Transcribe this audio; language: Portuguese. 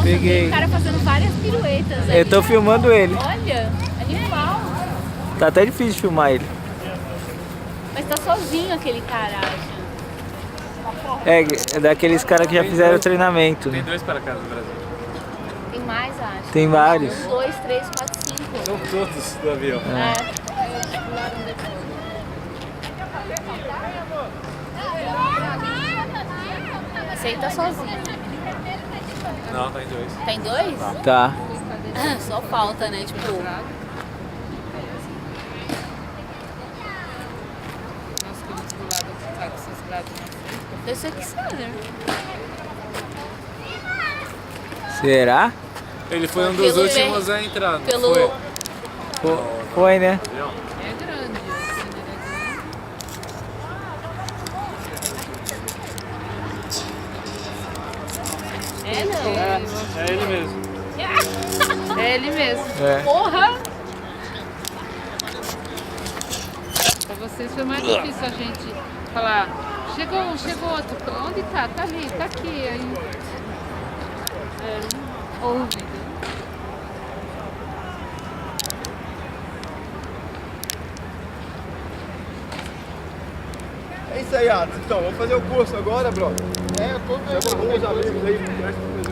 Peguei. O cara fazendo várias piruetas aí. Eu tô filmando ele. Olha, animal. Tá até difícil filmar ele. Mas tá sozinho aquele cara, acho. É daqueles caras que já fizeram o treinamento. Tem Né? 2 paraquedas no Brasil. Tem mais, acho. Tem vários. 1, 2, 3, 4, 5. São todos do avião. Esse aí tá sozinho. Não, tá em 2. Tá em 2? Tá. Só falta, né? Tipo. Desse aqui, Sander. Será? Ele foi um dos Pelo últimos a entrar, não pelo- foi? Foi, né? Avião? É grande, É, não. É ele mesmo. é ele mesmo. É. Porra! Pra vocês foi mais difícil a gente falar, chegou um, chegou outro, onde tá? Tá ali, tá aqui. Aí, ouve. É isso aí, Atos. Então, vamos fazer o curso agora, brother. É, eu tô vendo. Chama alguns amigos aí.